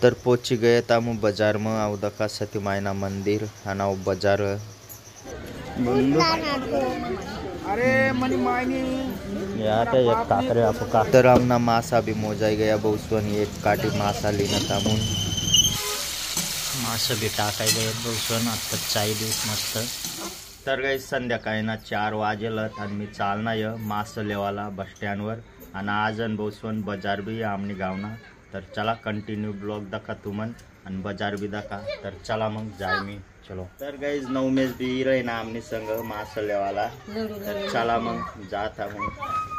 तर पोची गए तामु बाजार में आउ दका सती मायना मंदिर आणि आउ बाजार अरे मनी मायनी यार एक काकरे आपको काकर आमना मासा भी मोजाई गया बहुसवन एक काटी मासा लिना तामुन मासा भी टाकाय गए बहुसवन आता चाय दिवस मस्त तर काही संध्याकाळी ना 4 वाजेलत आणि मी चालना मास लेवाला बस स्टँड वर आणि आज बहुसवन बाजार भी आमनी गावना तर चला कंटिन्यू ब्लॉग दाखा तुमन आणि बाजार भी दाखा तर चला मग जाय मी चलो तर गाइस नवमेश भी रहे ना आमनी संग मास लेवाला तर चला मग जाता मग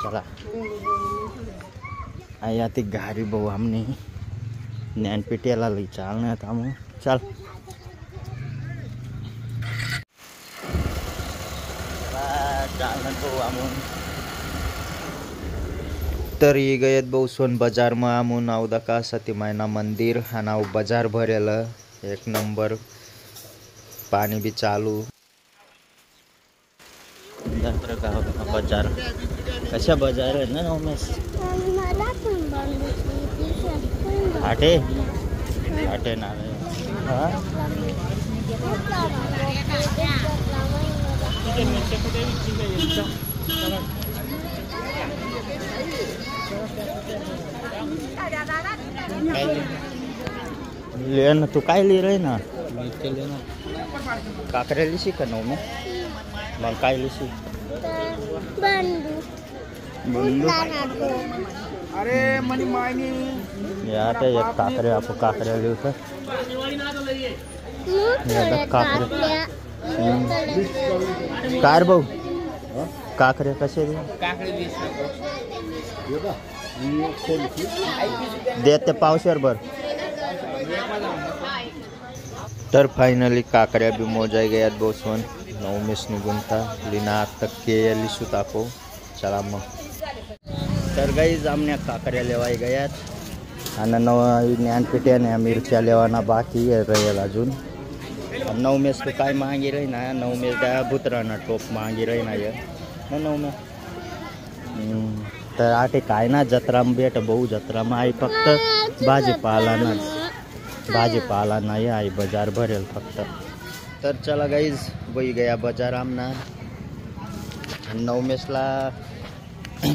चला आया ती गाडी भाऊ आमनी ज्ञानपीठ्याला लई चालना था मग चल तर ये गयत बहुसवन बाजार में आमू नाव दका सती मायना मंदिर आणि बाजार भरेल एक नंबर पानी भी चालू बाजार कशा बाजार आहे ना नवमेश आटे आटे ना ले ना तू काय ले रहे ना काकऱ्या लिशी का नऊ में मग काय लिशी बंदू अरे मनी मायनी यार एक काकरे आपको काकऱ्या लिहू का काकरे कार भाऊ काकऱ्या कसे देते पावशेर भर तर फायनली काकऱ्या भी मोजाई गयात बहुसवन नवमेश निघूनता लिना तक के लिसू ताको चला मग तर गाईज आमने काकऱ्या लेवाई गयात आणि ज्ञानपीठ्याने मिरच्या लेवाना बाकी रहेल अजून नवमेश तो काय मांगी रही ना नवमेश त्या बुतराना टोप मांगी रही ना ये नवमेश तर आटे काय ना जत्रा में बेट बहु जत्रा में आई फक्त भाजीपाला नाही आई बाजार भरेल फक्त तर चला गाईज वही गया बाजार आमना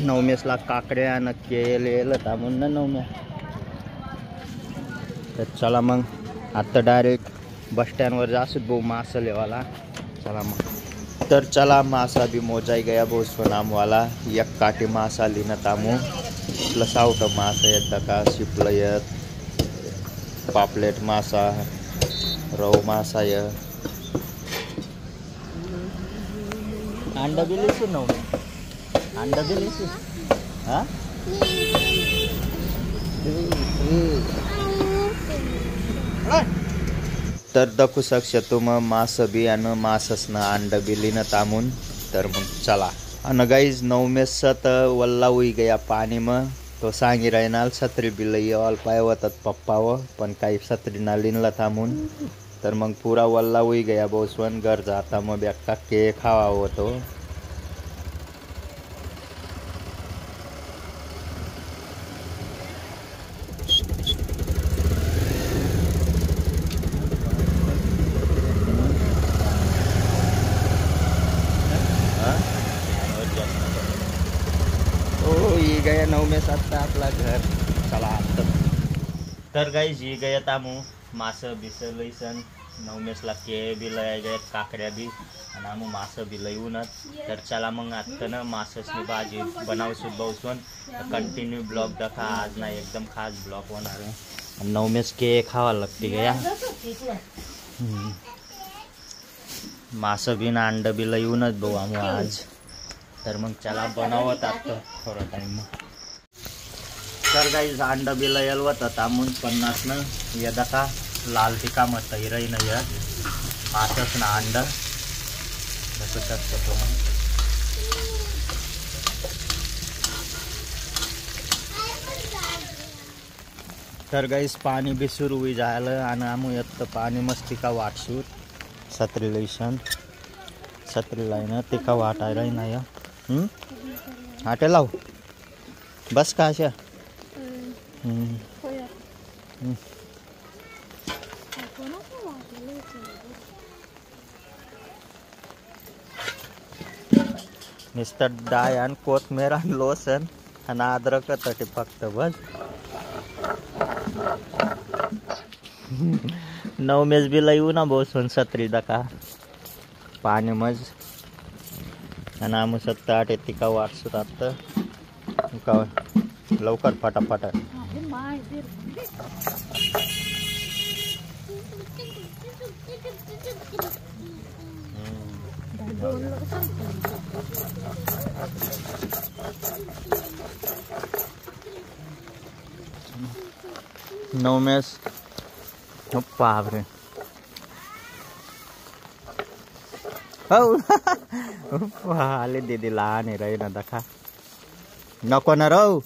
नवमेशला काकड्या आणि केलेलं तामून ना नवम्या तर चला मग आता डायरेक्ट बस स्टँड वर जासूत भाऊ मासा लेवाला चला मग तर चला मासा भी मोजाई गया बहुसवन आमवाला एक काटी मासा लिना तामू प्लस आउट मासा येत दका शिपला येत पापलेट मासा रव मासा य अंडा भी लिसू नऊ अंडा भी लिसू हा तर दखू शकशे तुम मास बी आणि मासस ना अंड बी लिन तामून तर मग चला आणि गाईज नवमेशत वल्ला हुई गया पानी में तो सांगी रहना छत्री भी लई ऑल पाए होतात पप्पा व पण काही छत्री ना लिनला थांबून तर मग पूरा वल्ला हुई गया बहुसवन घर जाता मग बेक्का के खावा होतो गया नवमेश आता आपला घर चला तर गाईज ही गया तामू मास बिस लईसन नवमेशला के बी लय गया काकड्या बी आणि आमू मास बी लईऊनच तर चला मग आता ना माससनी भाजी बनावसू बहुसवन कंटिन्यू ब्लॉग दाखा आज ना एकदम खास ब्लॉग होणार आहे नवमेश के खावा लागते गया मास बी ना अंड बी लईऊनच भाऊ आमू आज तर मग चला बनावत आता थोडा टाइम तर गाईज अंड बी लयल होतं तामून 50 न यदा का लाल टिका मत रही न य मासस ना अंड बघू शकतो तुम्ही तर गाईज पाणी बी सुरू होई जायला आणि आमू येत पाणी मस्ती का वाटसूत छत्री लईसन छत्री लाईन ती का वाटाय राही ना या आटे लाव बस का अशा नुसतं डाळ आणि कोथमीर आणि लसूण आणि अद्रक तटी फक्त बस. नवमेश बी लई ना बसून सत्री दका पाणी मज आणि आम्ही सत्त आठ तिका वाटसूत आता का लवकर फटाफट. नवमेश बापरे हो आले दीदी लहान आहे राही ना दखा नको ना राहू.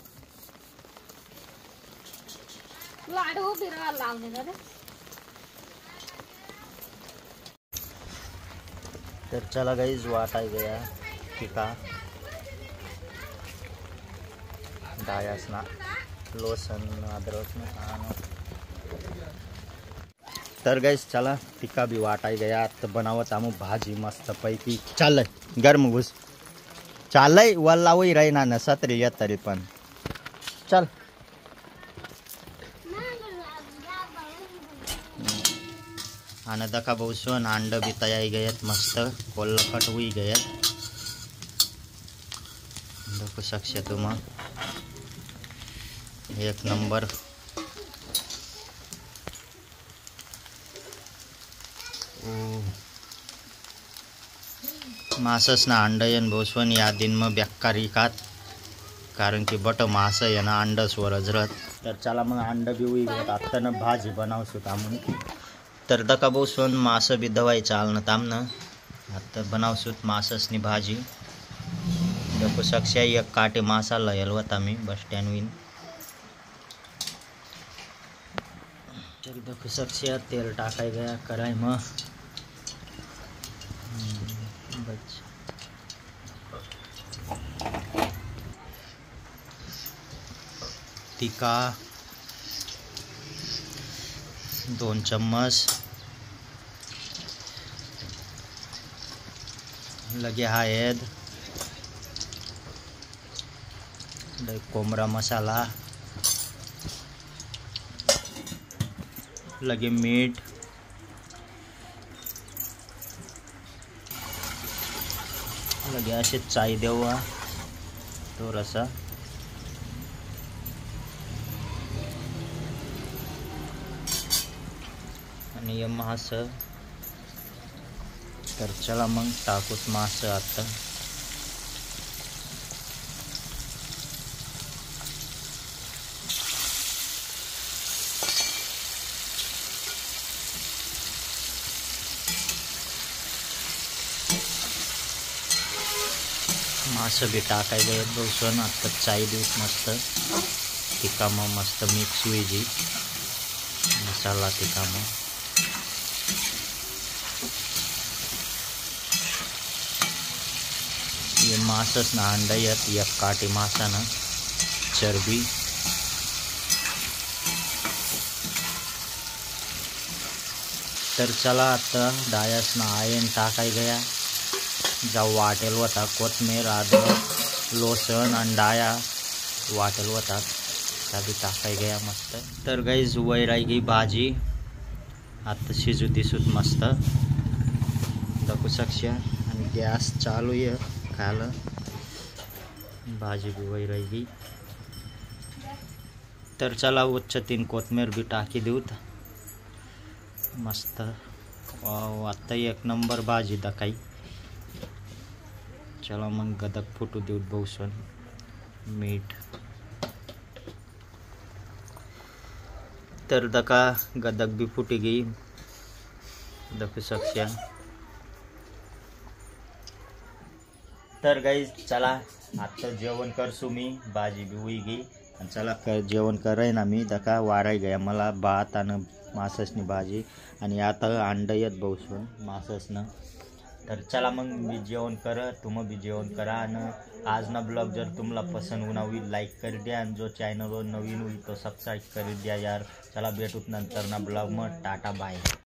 तर चला गाइस वाटाय गया टिका डायस ना लोसन अदरक ना. तर गाइस चला टिका भी वाटाय गया. आता बनावत आमू भाजी मस्त पैकी चालय गरम घुस चालय वल्ला वही राहीना ना सत्री येत तरी पण चल. आणि दका बसून अंड बी तयार गयत मस्त कोल्लकट हुई गयत देखो शकशे तुम एक नंबर. मासस ना अंड येन बसून या दिन मग बेकारी खात कारण की बट मास आहे ना अंड स्वरच राहत. तर चला मग अंड बी हुई गयत आता ना भाजी बनावसू आम्ही. तर दका बसून मास बी दवाई चालणं तामनं आता बनावसूत माससनी भाजी. देखो सक्ष्या एक काटे मासा लयल होता मी बस स्टँड विन. तर देखो सक्ष्या तेल टाकाय गया कराय मग टिका 2 चम्मच लगे हळद कोमरा मसाला लगे मीठ लगे असे चाय देवा तो रसा आणि मास. तर चला मग टाकूच मास आता. मास बी टाकाय गए बसून आता चाय देऊस मस्त टिका मग मस्त मिक्स हुई जी मसाला टिका मग. ये मासस ना अंडा येत एक काटी मासा ना चरबी. तर चला आता डायस ना आयन टाकाय गया जाऊ वाटेल होता कोथमीर अद्रक लसूण आणि डाया वाटेल होता त्या बी टाकाय गया मस्त. तर गाइस वैराई गई भाजी आता शिजू दिसूत मस्त दाखवू शकशा आणि गॅस चालू आहे खायला भाजी बी वैराई गई. तर चला उच्च 3 कोथमीर बी टाकी देऊत मस्त. आता एक नंबर भाजी दकाई. चला मग गदक फुटू देऊत बसून मीठ. तर दका गदक बी फुटी गई दाखवू शकशा. तर गाइस चला आता जेवण करसू मी भाजी बी हुई गई आणि चला जेवण कराय ना मी दका वाराय गया मला भात आणि माससनी भाजी आणि आता अंड येत बसून माससनं. तर चला मग मी जेवण कर तुम भी जेवण करा. आणि आज ना ब्लॉग जर तुम्हाला पसंद होना हुई लाईक कर द्या आणि जो चॅनलवर नवीन हुई तो सबस्क्राईब कर द्या यार. चला भेटूत नंतर ना ब्लॉग मग टाटा बाय.